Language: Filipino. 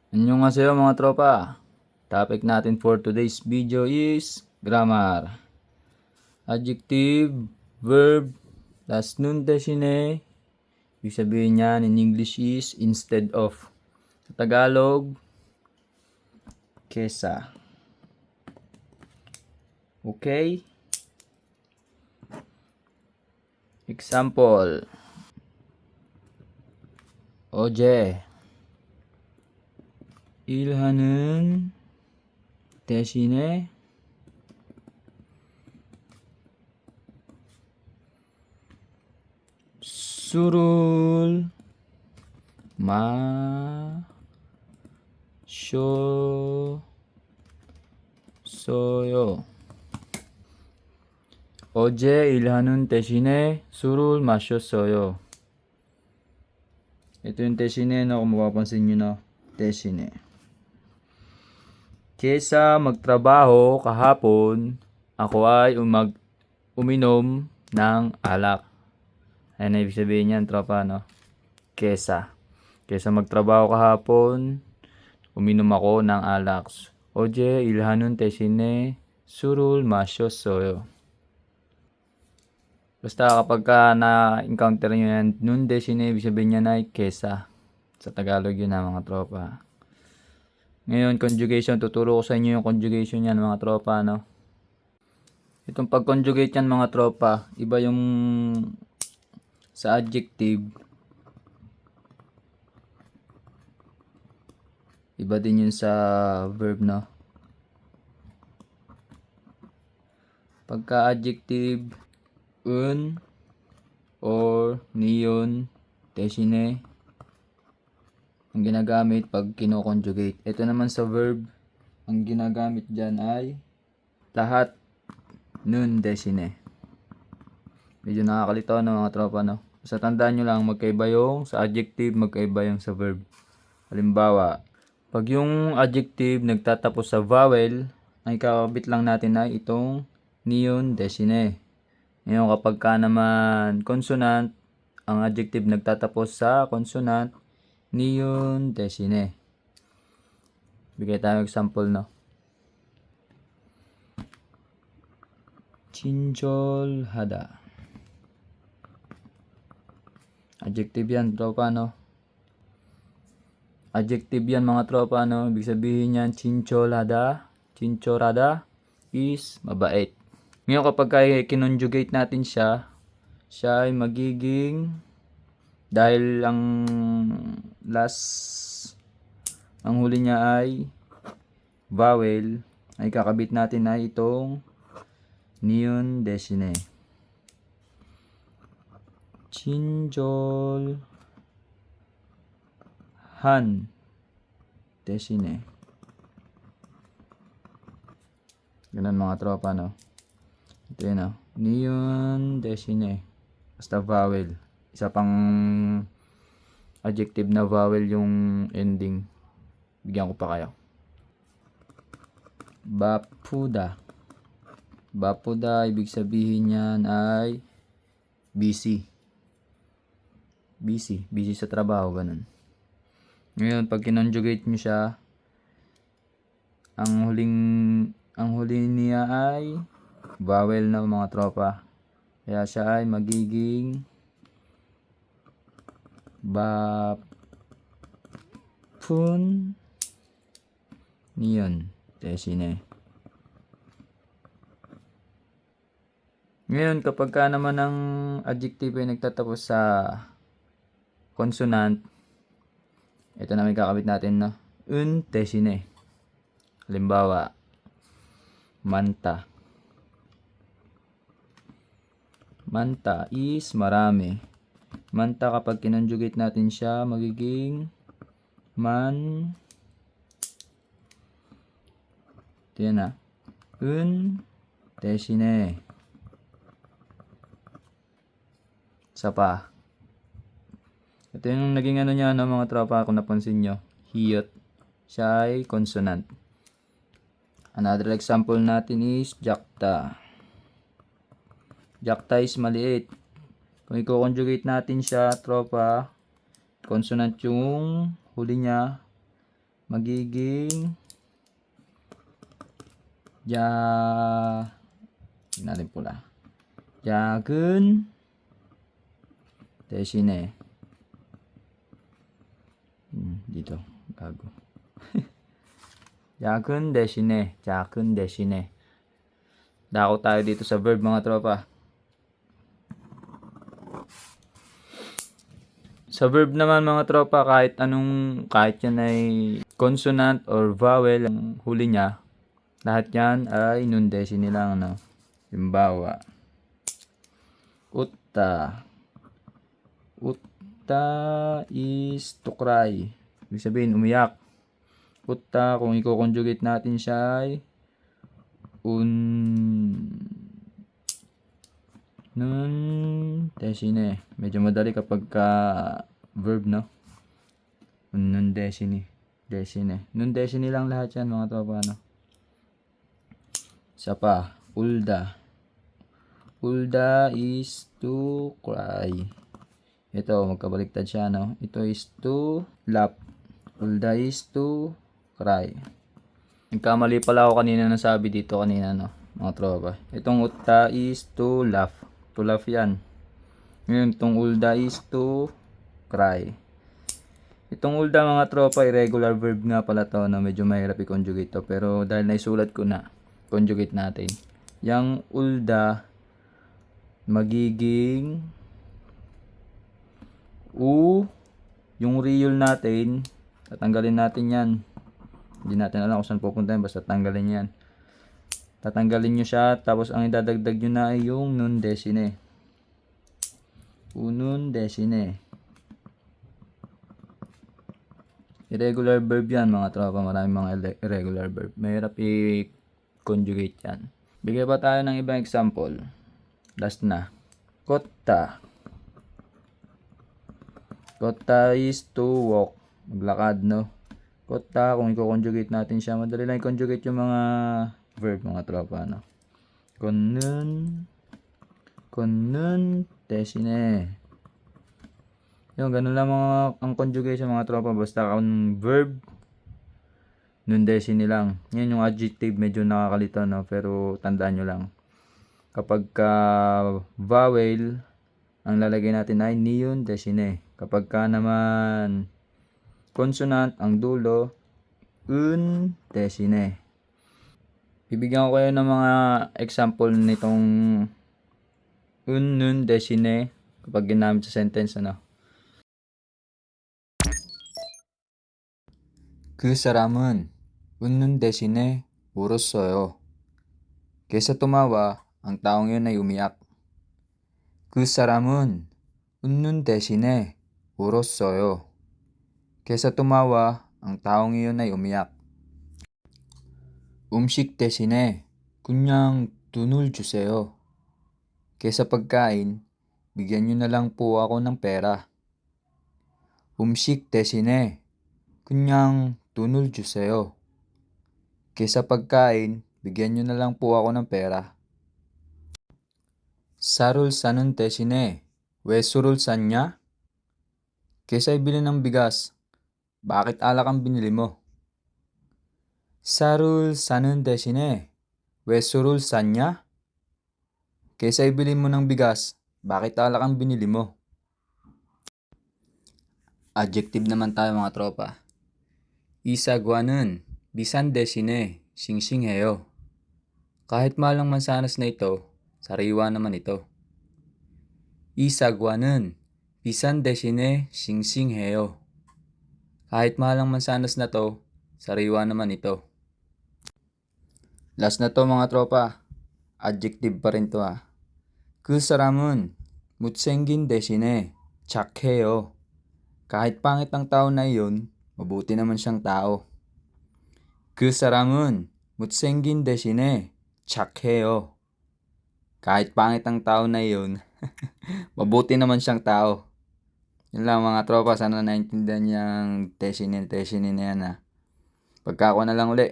Annyeonghaseyo mga tropa. Topic natin for today's video is grammar. Adjective, verb, plus nun desine. Ibig sabihin niyan in English is instead of. Sa Tagalog, kesa. Okay? Example. 어제 일하는 대신에 술을 마셨어요. 어제 일하는 대신에 술을 마셨어요. Ito yung 대신에 na kung mapapansin nyo na. 대신에. Kesa magtrabaho kahapon, ako ay uminom ng alak. Ayan na ibig sabihin yan, tropa, no? Kesa. Kesa magtrabaho kahapon, uminom ako ng alak. 어제 일하는 대신에 술을 마셨어요. Basta kapag na-encounter nyo yan, nun desine, ibig sabihin niya na ay kesa. Sa Tagalog yun na mga tropa. Ngayon, conjugation. Tuturo ko sa inyo yung conjugation yan mga tropa, no? Itong pag-conjugate yan mga tropa, iba yung sa adjective. Iba din yun sa verb, no? Pagka-adjective, un or niyon desine ang ginagamit pag kino-conjugate. Ito naman sa verb, ang ginagamit dyan ay lahat nun desine. Medyo nakakalito no mga tropa, no? Basta tandaan nyo lang, magkaiba yung sa adjective, magkaiba yung sa verb. Halimbawa, pag yung adjective nagtatapos sa vowel, ang ikakabit lang natin ay itong niyon desine. Ngayon kapag ka naman consonant, ang adjective nagtatapos sa consonant, niyon desine. Bigay tayo example, no? 친절하다. Adjective yan, tropa, no? Adjective yan mga tropa, no? Ibig sabihin yan, 친절하다. 친절하다 is mabait. Ngayon kapag kinonjugate natin siya ay magiging, dahil ang huli niya ay vowel, ay kakabit natin na itong niyon desine. 친절한 desine. Ganun mga tropa, no? Ito yun, no? Niyon desine. Basta vowel. Isa pang adjective na vowel yung ending. Bigyan ko pa kayo. 바쁘다. 바쁘다, ibig sabihin yan ay busy. Busy sa trabaho, ganun. Ngayon, pag kinonjugate nyo siya, ang huli niya ay vowel na mga tropa. Kaya siya ay magiging bapun niyon desine. Ngayon, kapag ka naman ang adjective ay nagtatapos sa consonant, ito na may kakabit natin, no? Un desine. Halimbawa, manta. Manta is marami. Manta kapag kinonjugate natin siya, magiging man. Ito yan, na. Un desine. Isa pa. Ito yung naging ano niya, no, mga tropa, kung napansin nyo. Hiyot. Siya ay consonant. Another example natin is jakta. Jakta is maliit. Kung i-conjugate natin siya, tropa, consonant yung huli niya, magiging natin pula. 작은 대신에 dito gago. 작은 대신에. Dako tayo dito sa verb mga tropa. Sa verb naman mga tropa, kahit yan ay consonant or vowel ang huli niya, lahat yan ay nun desine lang, ano. Halimbawa, utta. Utta is to cry. Ibig sabihin, umiyak. Utta, kung i-conjugate natin siya ay nun desine. Medyo madali kapag verb, no? Nun desine. Nun desine lang lahat yan mga tropa, no? Isa pa, ulda. Ulda is to cry. Ito, magkabaliktad siya, no? Ito is to laugh. Ulda is to cry. Nagkamali pala ako kanina nasabi dito kanina, no? Mga tropa. Itong utta is to laugh. To laugh yan. Ngayon, itong ulda is to cry. Itong ulda mga tropa, irregular verb nga pala to, no? Medyo mahirap i-conjugate to. Pero dahil naisulat ko na, conjugate natin. Yang ulda magiging yung real natin, tatanggalin natin yan. Hindi natin alam kung saan pupunta yan, basta tanggalin yan. Tatanggalin nyo siya, tapos ang idadagdag nyo na ay yung nun desine. Nun desine. Irregular verb yan mga tropa, maraming mga irregular verb. Mahirap i-conjugate yan. Bigay pa tayo ng ibang example. Last na. Kotta. Kotta is to walk. Maglakad, no? Kotta, kung i-conjugate natin siya, madali lang i-conjugate yung mga verb, mga tropa, no? Konun desine. Yung ganun lang ang conjugation mga tropa, basta kung verb, nun desine lang. Yan yung adjective, medyo nakakalito, no? Pero tandaan nyo lang. Kapag vowel, ang lalagay natin ay niyon desine. Kapag naman consonant, ang dulo, un desine. Bibigyan ko kayo ng mga example nitong nun desine kapag ginamit sa sentence, ano. 그 사람은 웃는 대신에 울었어요. Kaysa tumawa, ang taong yun ay umiyak. 그 사람은 웃는 대신에 울었어요. Kaysa tumawa, ang taong iyon ay umiyak. 음식 대신에 그냥 돈을 주세요. Kaysa pagkain, bigyan nyo na lang po ako ng pera. 음식 대신에 그냥 돈을 주세요. Kaysa pagkain, bigyan nyo na lang po ako ng pera. 쌀을 사는 대신에 왜 술을 샀냐? Kaysa ibili ng bigas, bakit alak ang binili mo? 쌀을 사는 대신에 왜 술을 샀냐? Kaysa ibili mo ng bigas, bakit alak ang binili mo? Adjective naman tayo mga tropa. 이 사과는 비싼 대신에 싱싱해요. Kahit mahal ang mansanas na ito, sariwa naman ito. 이 사과는 비싼 대신에 싱싱해요. Kahit mahal ang mansanas na to, sariwa naman ito. Last na to mga tropa. Adjective pa rin to ha. 그 사람은 못생긴 대신에 착해요. Kahit pangit ang tao na iyon, mabuti naman siyang tao. 그 사람은 못생긴 대신에 착해요. Kahit pangit ang tao na iyon, mabuti naman siyang tao. Yun lang mga tropa, sana naintindihan niyang tesinin na yan ha. Pagka ako na lang uli,